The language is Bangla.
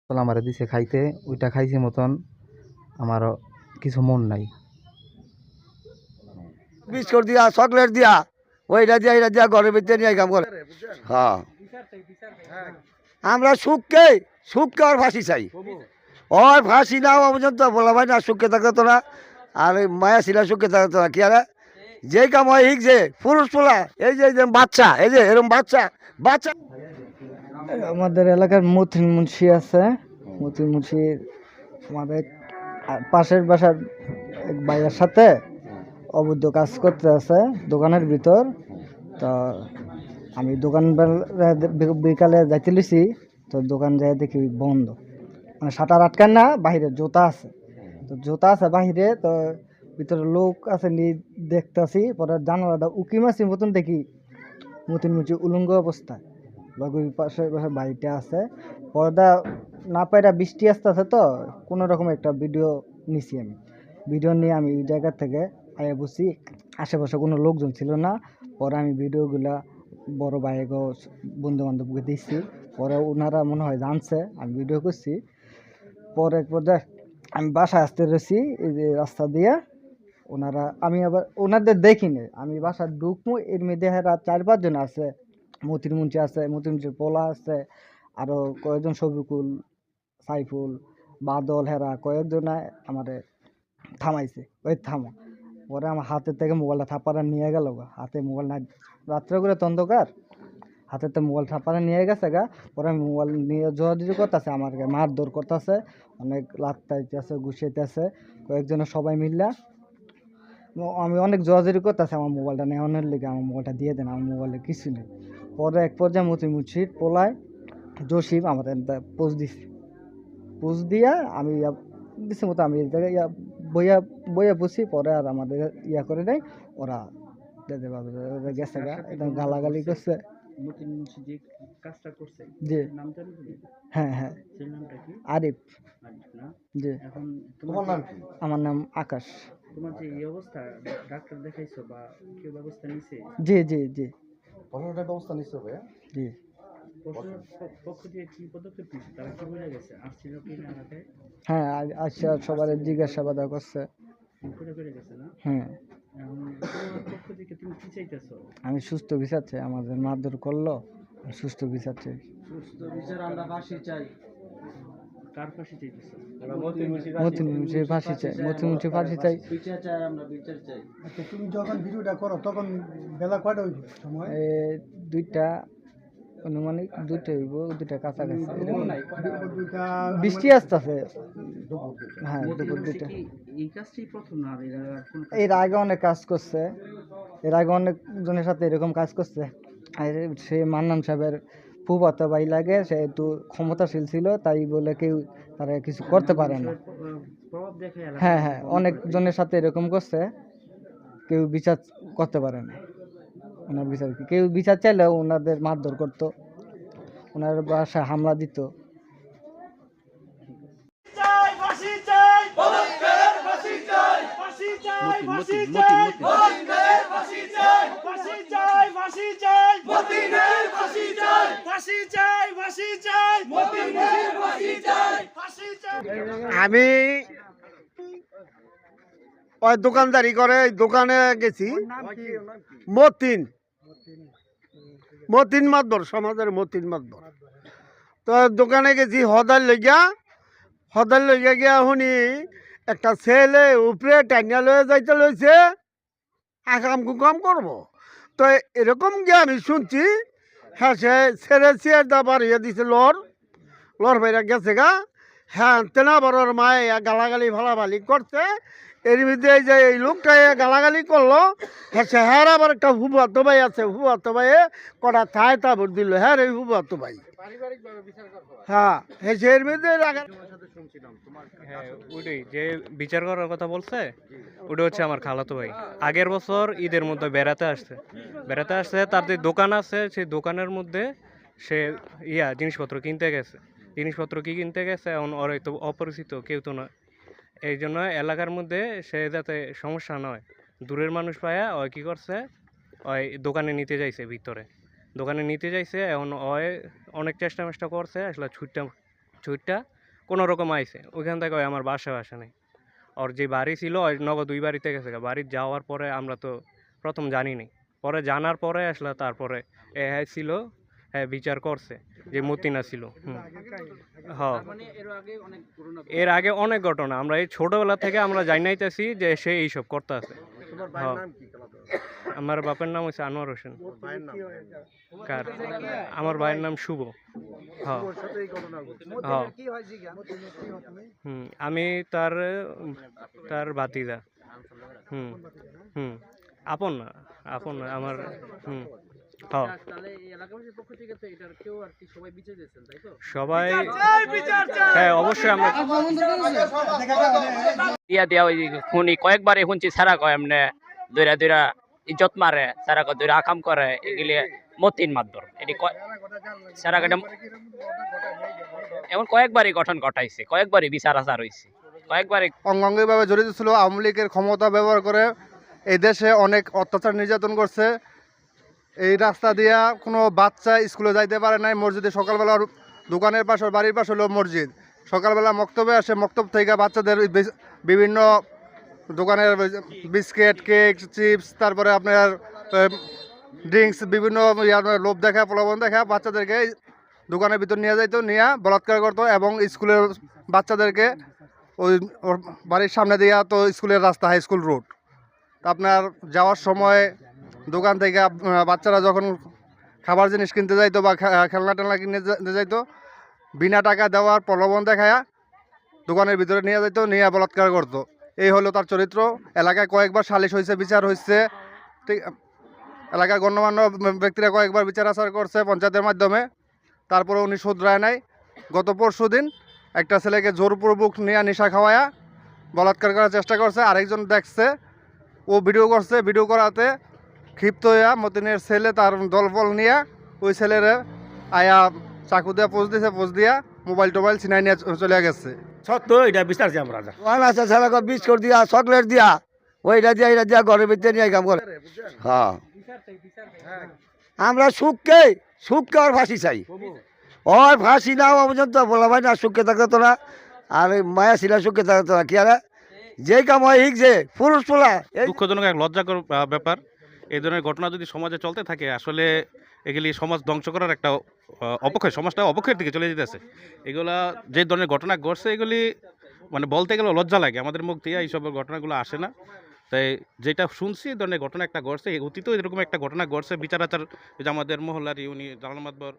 আমারে দিছে খাইতে, ওইটা খাইছি মতন আমারও কিছু মন নাই। বিস্কুট দিয়া চকলেট দিয়া ওইটা দিয়া এটা দিয়া ঘরের ভিতরে নিয়ে কাম করে। হ্যাঁ আমরা সুখকে আর ফাঁসি চাই। ওর ফাঁসি না হওয়া পর্যন্ত বলা ভাই না সুখে থাকতো না। আর ওই মায়া ছিল সুখে থাকতো না। কি আরে যে কাম হয় হিক যে পুরুষ পোলা এই যে বাচ্চা এই যে এরকম বাচ্চা বাচ্চা আমাদের এলাকার মতিন মুন্সি আছে। মতিন মুন্সি আমাদের পাশের বাসার এক ভাইয়ের সাথে অবৈধ কাজ করতে আছে দোকানের ভিতর। তো আমি দোকান বিকালে যাইতে লিছি, তো দোকান যাই দেখি বন্ধ, মানে শাটার আটকান না, বাহিরে জুতা আছে। তো জুতা আছে বাহিরে, তো ভিতরে লোক আছে নি দেখতেছি। পরে জানালাটা উকি মাছি মতন দেখি মতিন মুন্সি উলঙ্গ অবস্থায় লগই পাশে পাশে বাড়িটা আছে। পর্দা না পাইরা বৃষ্টি আসতেছে, তো কোনো রকম একটা ভিডিও নিছি। আমি ভিডিও নিয়ে আমি ওই জায়গা থেকে আয়া বসি, আশেপাশে কোনো লোকজন ছিল না। পরে আমি ভিডিওগুলা বড় ভাইগো বন্ধু বান্ধবকে দিচ্ছি। পরে ওনারা মনে হয় জানছে আমি ভিডিও করছি। পরে পর্যায়ে আমি বাসায় আসতে রয়েছি এই যে রাস্তা দিয়ে। ওনারা আমি আবার ওনাদের দেখিনি, আমি বাসায় ঢুকবো এর মধ্যে হেরা 4-5 জন আছে। মতিন মুন্সি আছে, মতিন মুন্সির পোলা আছে, আরো কয়েকজন শফিকুল, সাইফুল, বাদল, হেরা কয়েকজন আমারে থামাইছে, ওই থামো। পরে আমার হাতের থেকে মোবাইলটা থাপারা নিয়ে গেল গা। হাতে মোবাইল না, রাত্রে করে তো অন্ধকার, হাতে তো মোবাইল থাপারা নিয়ে গেছে গা। পরে আমি মোবাইল নিয়ে জোরাজুরি করতেছে, আমার মারধর করতেছে, অনেক লাত্তাইতেছে, ঘুষাইতেছে কয়েকজনের সবাই মিললা। আমি অনেক জোরাজুরি করতেছে আমার মোবাইলটা নেওয়ানোর লেগে, আমার মোবাইলটা দিয়ে দেন, আমার মোবাইলে কিছু নেই। পরে এক পর্যায়ে মতিন মুন্সির পোলায় জসিম আমার পোজ দিছি, পোজ দিয়া আমি দিছি মতো আমি এই জায়গায় বইয়া বইয়া বসি। পরে আর আমাদের করে নেই, ওরা গেছে গা, একদম গালাগালি করছে। মতিন মুন্সি যে কাজটা করছে জি, নামটা কি? হ্যাঁ হ্যাঁ, সেই নামটা কি? আরিফ। আরিফ না? জি, এখন তোমার নাম কি? আমার নাম আকাশ। তোমার যে এই অবস্থা, ডাক্তার দেখাইছো বা কেউ ব্যবস্থা নিছে? জি জি জি প্রশাসনের ব্যবস্থা নিচ্ছে ভাইয়া। জি। প্রশাসনের পক্ষ থেকে কি পদক্ষেপ নিচ্ছে? তারা কি বলে গেছে? আসছিল কি না এলাকায়? হ্যাঁ আচ্ছা, সবার জিজ্ঞাসাবাদ করছে। করে গেছে না? হ্যাঁ, এখন তোমার পক্ষ থেকে তুমি কি চাইতেছো? আমি সুস্থ বিচার চাই, আমাদের মারধর করলো, সুস্থ বিচার চাই। সুস্থ বিচার আমরা ফাঁসি চাই। কার ফাঁসি চাইতেছো? মতিন মুন্সির ফাঁসি চাই, মতিন মুন্সির ফাঁসি চাই। বিচার চাই, আমরা বিচার চাই। আচ্ছা, তুমি যখন ভিডিওটা করো তখন বেলা কয়টা হইব সময়? দুইটা আনুমানিক, দুইটা হইব, দুইটা কাছাকাছি। দুইটা বৃষ্টি আসতেছে, হ্যাঁ দুপুর দুইটা। এই কাজটি প্রথম না, এর আগে অনেক কাজ করছে, এর আগে অনেক জনের সাথে এরকম কাজ করছে। আর সে মান্নান সাহেবের ফুফাতো ভাই লাগে, সে একটু ক্ষমতাশীল ছিল, তাই বলে কেউ তারা কিছু করতে পারে না। প্রভাব দেখে হ্যাঁ হ্যাঁ, অনেক জনের সাথে এরকম করছে, কেউ বিচার করতে পারে না। ওনার বিচার কেউ বিচার চাইলেও ওনাদের মারধর করতো, ওনার বাসায় হামলা দিত। আমি ওই দোকানদারি করে দোকানে গেছি। মতিন মতিন মাতবর, সমাজের মতিন মাতবর। তো দোকানে গেছি হদার লইয়া গিয়া শুনি একটা ছেলে উপরে টাইনা লয়ে যাইতে লইছে, আকাম কুকাম করবো। তো এরকম গিয়ে আমি শুনছি, হ্যাঁ সে ছেড়ে চেয়ার দা বাড়িয়ে দিছে, লর বাইরা গেছে গা। হ্যাঁ তেনা বড়োর মায়ে গালাগালি ভালাভালি করছে। এর মধ্যে এই যে এই লোকটা গালাগালি করলো, হ্যাঁ সে হ্যাঁ আবার একটা হুবাতো ভাই আছে, হুবাতো ভাইয়ে কটা থায় তাবর দিল, হ্যাঁ এই হুবাতো ভাই। হ্যাঁ সে এর মধ্যে হ্যাঁ ওইটাই যে বিচার করার কথা বলছে, ওটা হচ্ছে আমার খালাতো ভাই। আগের বছর ঈদের মধ্যে বেড়াতে আসছে, তার যে দোকান আছে সেই দোকানের মধ্যে সে জিনিসপত্র কিনতে গেছে। জিনিসপত্র কি কিনতে গেছে, এখন ওর তো অপরিচিত কেউ তো না, এই জন্য এলাকার মধ্যে সে যাতে সমস্যা নয়, দূরের মানুষ পায়া ওই কী করছে, ওই দোকানে নিতে যাইছে, ভিতরে দোকানে নিতে যাইছে। এখন ওই অনেক চেষ্টা করছে, আসলে ছুটটা কোনো রকম আইছে, ওইখান থেকে ওই আমার বাসা নেই। ওর যে বাড়ি ছিল ওই নগদ 2 বাড়িতে গেছে গা। বাড়ি যাওয়ার পরে আমরা তো প্রথম জানি নাই, পরে জানার পরে আসলে তারপরে হ্যাঁ ছিল, হ্যাঁ বিচার করছে যে মতিনা ছিল। হ্যাঁ, এর আগে অনেক ঘটনা আমরা এই ছোটবেলা থেকে আমরা জানাইতেছি যে সে এইসব করতে আছে। আমার বাপের নাম হচ্ছে আনোয়ার হোসেন। কার? আমার ভাইয়ের নাম শুভ। হ্যাঁ হ্যাঁ। আমি তার তার ভাতিজা। হুম হুম আপন না, আপন না আমার। হ্যাঁ সবাই, হ্যাঁ অবশ্যই আমরা দিয়া দিয়া ওই শুনি কয়েকবারই শুনছি সারা কয় এমনি দৈরা দৈরা ইজ্জত মারে, সারা কয় দৈরা আকাম করে, এগুলি মতিন মাতবর। এটি সারা কাটা এমন কয়েকবারই গঠন ঘটাইছে, কয়েকবারই বিচার আচার হয়েছে, কয়েকবারই অঙ্গাঙ্গিভাবে জড়িত ছিল। আওয়ামী লীগের ক্ষমতা ব্যবহার করে এই দেশে অনেক অত্যাচার নির্যাতন করছে। এই রাস্তা দিয়া কোনো বাচ্চা স্কুলে যাইতে পারে নাই। মসজিদে সকালবেলা দোকানের পাশে বাড়ির পাশে হলো মসজিদ, সকালবেলা মক্তবে আসে, মক্তব থেকে বাচ্চাদের বিভিন্ন দোকানের বিস্কিট, কেক, চিপস, তারপরে আপনার ড্রিঙ্কস, বিভিন্ন লোভ দেখা, প্রলোভন দেখা বাচ্চাদেরকে দোকানের ভিতর নিয়ে যাইতো, নিয়ে বলাৎকার করতো এবং স্কুলের বাচ্চাদেরকে ওই ওর বাড়ির সামনে দিয়া তো স্কুলের রাস্তা, হাই স্কুল রোড, আপনার যাওয়ার সময় দোকান থেকে বাচ্চারা যখন খাবার জিনিস কিনতে যাইতো বা খেলনা টেলনা কিনতে যাইতো, বিনা টাকা দেওয়ার প্রলোভন দেখায়া দোকানের ভিতরে নিয়ে যাইতো, নিয়ে বলাৎকার করতো। এই হলো তার চরিত্র। এলাকায় কয়েকবার সালিশ হয়েছে, বিচার হয়েছে, ঠিক এলাকার গণ্যমান্য ব্যক্তিরা কয়েকবার বিচার আচার করছে পঞ্চায়েতের মাধ্যমে, তারপরে উনি শুধরায় নাই। গত পরশুদিন একটা ছেলেকে জোরপূর্বক নিয়ে নেশা খাওয়ায়া বলাৎকার করার চেষ্টা করছে, আরেকজন দেখছে, ও ভিডিও করছে, ভিডিও করাতে ক্ষিপ্ত হইয়া মতিনের ছেলে তার দলবল নিয়ে ওই ছেলের আয়া চাকু দিয়া পোজ দিয়েছে, পোজ দিয়া মোবাইল টোবাইল ছিনাই নিয়ে চলে গেছে। সত্য এটা বিচারছি আমরা। ওখানে আছে ছেলেকে বিস্কুট দিয়া, চকলেট দিয়া, ওইটা দিয়া এটা দিয়া ঘরের ভিতরে নিয়ে কাম করে। হ্যাঁ আমরা সুখকে ওর ফাঁসি চাই, ওর ফাঁসি না হওয়া পর্যন্ত বলা ভাই না সুখকে থাকতে তো না, আর মায়া ছিল সুখকে থাকতো না। কি আর যে কাম হয় যে পুরুষ পোলা দুঃখজনক এক লজ্জাকর ব্যাপার। এই ধরনের ঘটনা যদি সমাজে চলতে থাকে আসলে এগুলি সমাজ ধ্বংস করার একটা অপক্ষয়, সমাজটা অপক্ষের দিকে চলে যেতেছে। এগুলা যে ধরনের ঘটনা ঘটছে এগুলি মানে বলতে গেলে লজ্জা লাগে, আমাদের মুখ দিয়ে এইসব ঘটনাগুলো আসে না। তাই যেটা শুনছি এই ধরনের ঘটনা একটা ঘটছে, অতীতেও এরকম একটা ঘটনা ঘটছে। বিচার আচার যে আমাদের মহল্লারই উনি জালাল মাতবর